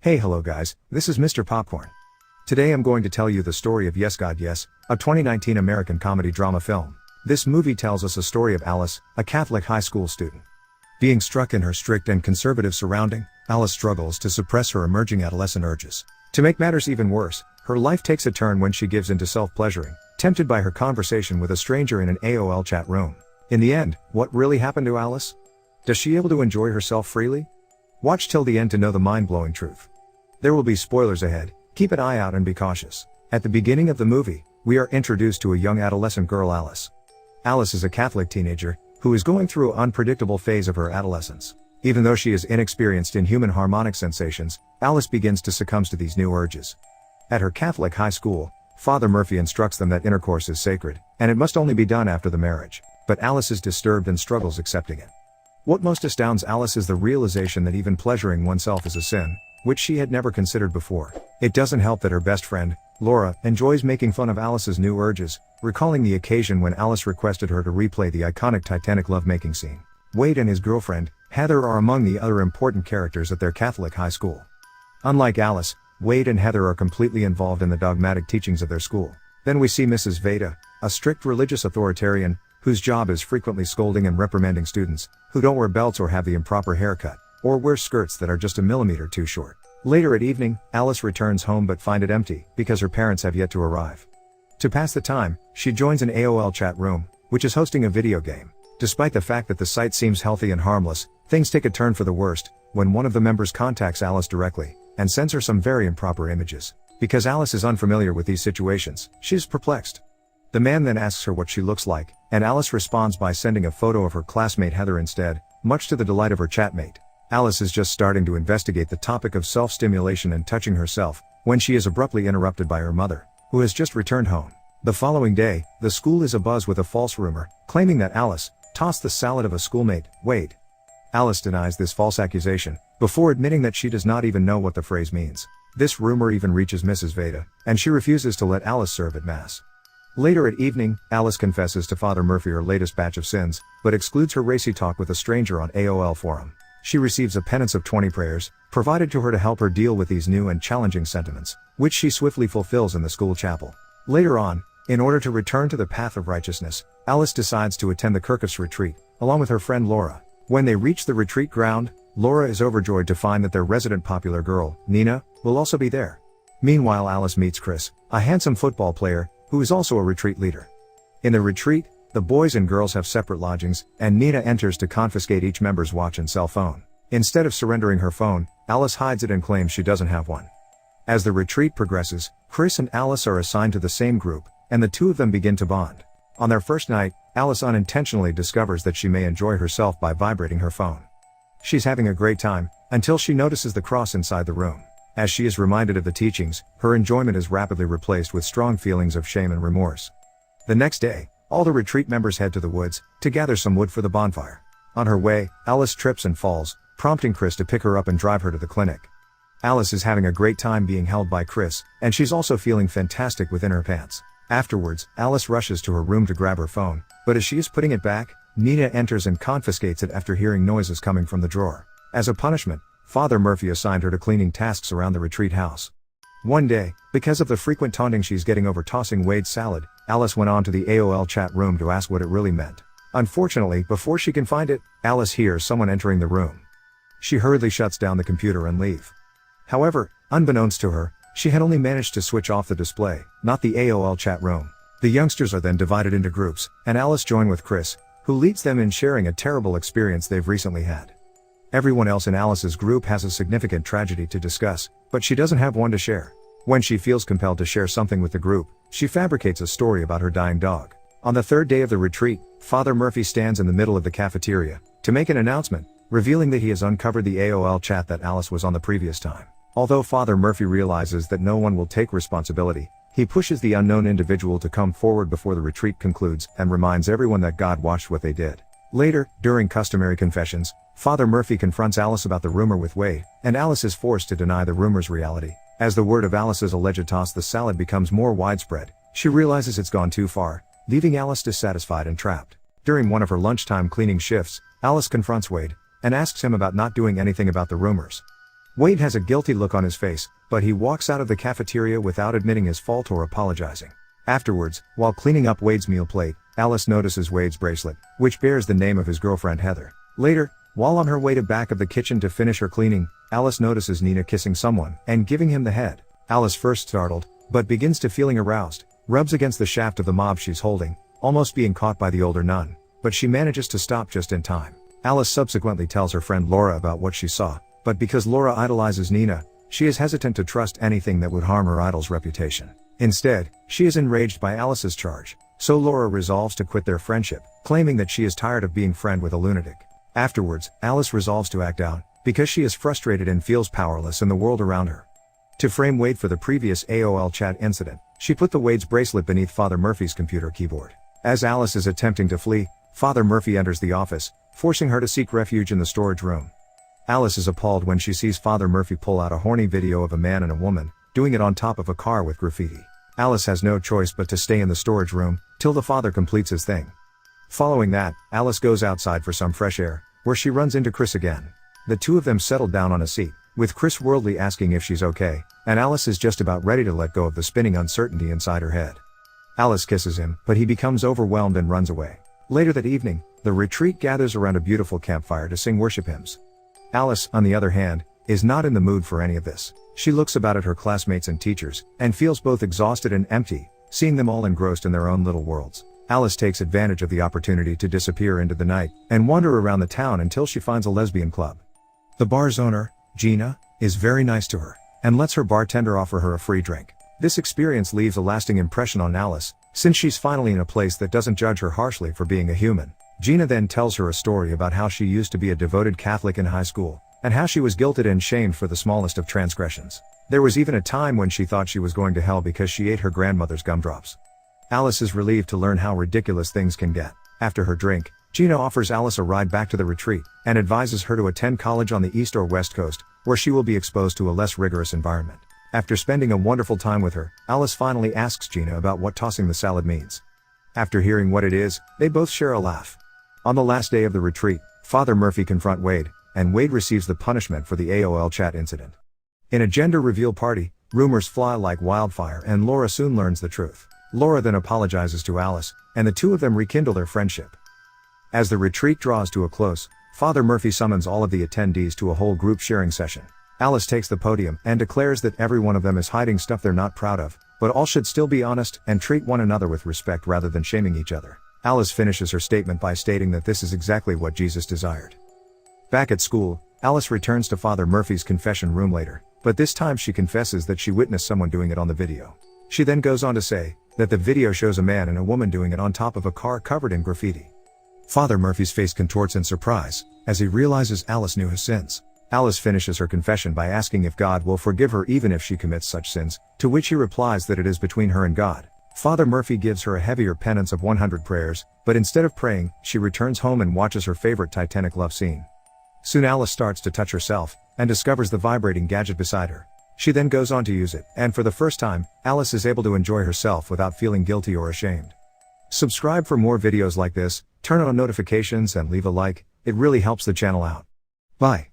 Hey hello guys, this is Mr. Popcorn. Today I'm going to tell you the story of Yes God Yes, a 2019 American comedy drama film. This movie tells us a story of Alice, a Catholic high school student. Being struck in her strict and conservative surrounding, Alice struggles to suppress her emerging adolescent urges. To make matters even worse, her life takes a turn when she gives into self-pleasuring, tempted by her conversation with a stranger in an AOL chat room. In the end, what really happened to Alice? Does she able to enjoy herself freely? Watch till the end to know the mind-blowing truth. There will be spoilers ahead, keep an eye out and be cautious. At the beginning of the movie, we are introduced to a young adolescent girl Alice. Alice is a Catholic teenager, who is going through an unpredictable phase of her adolescence. Even though she is inexperienced in human harmonic sensations, Alice begins to succumb to these new urges. At her Catholic high school, Father Murphy instructs them that intercourse is sacred, and it must only be done after the marriage. But Alice is disturbed and struggles accepting it. What most astounds Alice is the realization that even pleasuring oneself is a sin, which she had never considered before. It doesn't help that her best friend, Laura, enjoys making fun of Alice's new urges, recalling the occasion when Alice requested her to replay the iconic Titanic lovemaking scene. Wade and his girlfriend, Heather, are among the other important characters at their Catholic high school. Unlike Alice, Wade and Heather are completely involved in the dogmatic teachings of their school. Then we see Mrs. Veda, a strict religious authoritarian, whose job is frequently scolding and reprimanding students who don't wear belts or have the improper haircut, or wear skirts that are just a millimeter too short. Later at evening, Alice returns home but finds it empty, because her parents have yet to arrive. To pass the time, she joins an AOL chat room, which is hosting a video game. Despite the fact that the site seems healthy and harmless, things take a turn for the worst, when one of the members contacts Alice directly, and sends her some very improper images. Because Alice is unfamiliar with these situations, she is perplexed. The man then asks her what she looks like, and Alice responds by sending a photo of her classmate Heather instead, much to the delight of her chatmate. Alice is just starting to investigate the topic of self-stimulation and touching herself, when she is abruptly interrupted by her mother, who has just returned home. The following day, the school is abuzz with a false rumor, claiming that Alice tossed the salad of a schoolmate, Wade. Alice denies this false accusation, before admitting that she does not even know what the phrase means. This rumor even reaches Mrs. Veda, and she refuses to let Alice serve at Mass. Later at evening, Alice confesses to Father Murphy her latest batch of sins, but excludes her racy talk with a stranger on AOL forum. She receives a penance of 20 prayers, provided to her to help her deal with these new and challenging sentiments, which she swiftly fulfills in the school chapel. Later on, in order to return to the path of righteousness, Alice decides to attend the Kirkus retreat, along with her friend Laura. When they reach the retreat ground, Laura is overjoyed to find that their resident popular girl, Nina, will also be there. Meanwhile, Alice meets Chris, a handsome football player, who is also a retreat leader. In the retreat, the boys and girls have separate lodgings, and Nina enters to confiscate each member's watch and cell phone. Instead of surrendering her phone, Alice hides it and claims she doesn't have one. As the retreat progresses, Chris and Alice are assigned to the same group, and the two of them begin to bond. On their first night, Alice unintentionally discovers that she may enjoy herself by vibrating her phone. She's having a great time, until she notices the cross inside the room. As she is reminded of the teachings, her enjoyment is rapidly replaced with strong feelings of shame and remorse. The next day, all the retreat members head to the woods, to gather some wood for the bonfire. On her way, Alice trips and falls, prompting Chris to pick her up and drive her to the clinic. Alice is having a great time being held by Chris, and she's also feeling fantastic within her pants. Afterwards, Alice rushes to her room to grab her phone, but as she is putting it back, Nina enters and confiscates it after hearing noises coming from the drawer. As a punishment, Father Murphy assigned her to cleaning tasks around the retreat house. One day, because of the frequent taunting she's getting over tossing Wade's salad, Alice went on to the AOL chat room to ask what it really meant. Unfortunately, before she can find it, Alice hears someone entering the room. She hurriedly shuts down the computer and leaves. However, unbeknownst to her, she had only managed to switch off the display, not the AOL chat room. The youngsters are then divided into groups, and Alice joins with Chris, who leads them in sharing a terrible experience they've recently had. Everyone else in Alice's group has a significant tragedy to discuss, but she doesn't have one to share. When she feels compelled to share something with the group, she fabricates a story about her dying dog. On the third day of the retreat, Father Murphy stands in the middle of the cafeteria, to make an announcement, revealing that he has uncovered the AOL chat that Alice was on the previous time. Although Father Murphy realizes that no one will take responsibility, he pushes the unknown individual to come forward before the retreat concludes, and reminds everyone that God watched what they did. Later, during customary confessions, Father Murphy confronts Alice about the rumor with Wade, and Alice is forced to deny the rumor's reality. As the word of Alice's alleged toss the salad becomes more widespread, she realizes it's gone too far, leaving Alice dissatisfied and trapped. During one of her lunchtime cleaning shifts, Alice confronts Wade, and asks him about not doing anything about the rumors. Wade has a guilty look on his face, but he walks out of the cafeteria without admitting his fault or apologizing. Afterwards, while cleaning up Wade's meal plate, Alice notices Wade's bracelet, which bears the name of his girlfriend Heather. Later, while on her way to back of the kitchen to finish her cleaning, Alice notices Nina kissing someone and giving him the head. Alice, first startled, but begins to feeling aroused, rubs against the shaft of the mop she's holding, almost being caught by the older nun, but she manages to stop just in time. Alice subsequently tells her friend Laura about what she saw, but because Laura idolizes Nina, she is hesitant to trust anything that would harm her idol's reputation. Instead, she is enraged by Alice's charge, so Laura resolves to quit their friendship, claiming that she is tired of being friend with a lunatic. Afterwards, Alice resolves to act out, because she is frustrated and feels powerless in the world around her. To frame Wade for the previous AOL chat incident, she put the Wade's bracelet beneath Father Murphy's computer keyboard. As Alice is attempting to flee, Father Murphy enters the office, forcing her to seek refuge in the storage room. Alice is appalled when she sees Father Murphy pull out a horny video of a man and a woman, doing it on top of a car with graffiti. Alice has no choice but to stay in the storage room, till the father completes his thing. Following that, Alice goes outside for some fresh air, where she runs into Chris again. The two of them settle down on a seat, with Chris worldly asking if she's okay, and Alice is just about ready to let go of the spinning uncertainty inside her head. Alice kisses him, but he becomes overwhelmed and runs away. Later that evening, the retreat gathers around a beautiful campfire to sing worship hymns. Alice, on the other hand, is not in the mood for any of this. She looks about at her classmates and teachers, and feels both exhausted and empty, seeing them all engrossed in their own little worlds. Alice takes advantage of the opportunity to disappear into the night, and wander around the town until she finds a lesbian club. The bar's owner, Gina, is very nice to her, and lets her bartender offer her a free drink. This experience leaves a lasting impression on Alice, since she's finally in a place that doesn't judge her harshly for being a human. Gina then tells her a story about how she used to be a devoted Catholic in high school, and how she was guilted and shamed for the smallest of transgressions. There was even a time when she thought she was going to hell because she ate her grandmother's gumdrops. Alice is relieved to learn how ridiculous things can get. After her drink, Gina offers Alice a ride back to the retreat, and advises her to attend college on the East or West Coast, where she will be exposed to a less rigorous environment. After spending a wonderful time with her, Alice finally asks Gina about what tossing the salad means. After hearing what it is, they both share a laugh. On the last day of the retreat, Father Murphy confronts Wade, and Wade receives the punishment for the AOL chat incident. In a gender reveal party, rumors fly like wildfire and Laura soon learns the truth. Laura then apologizes to Alice, and the two of them rekindle their friendship. As the retreat draws to a close, Father Murphy summons all of the attendees to a whole group sharing session. Alice takes the podium and declares that every one of them is hiding stuff they're not proud of, but all should still be honest and treat one another with respect rather than shaming each other. Alice finishes her statement by stating that this is exactly what Jesus desired. Back at school, Alice returns to Father Murphy's confession room later, but this time she confesses that she witnessed someone doing it on the video. She then goes on to say that the video shows a man and a woman doing it on top of a car covered in graffiti. Father Murphy's face contorts in surprise, as he realizes Alice knew his sins. Alice finishes her confession by asking if God will forgive her even if she commits such sins, to which he replies that it is between her and God. Father Murphy gives her a heavier penance of 100 prayers, but instead of praying, she returns home and watches her favorite Titanic love scene. Soon Alice starts to touch herself, and discovers the vibrating gadget beside her. She then goes on to use it, and for the first time, Alice is able to enjoy herself without feeling guilty or ashamed. Subscribe for more videos like this, turn on notifications and leave a like, it really helps the channel out. Bye.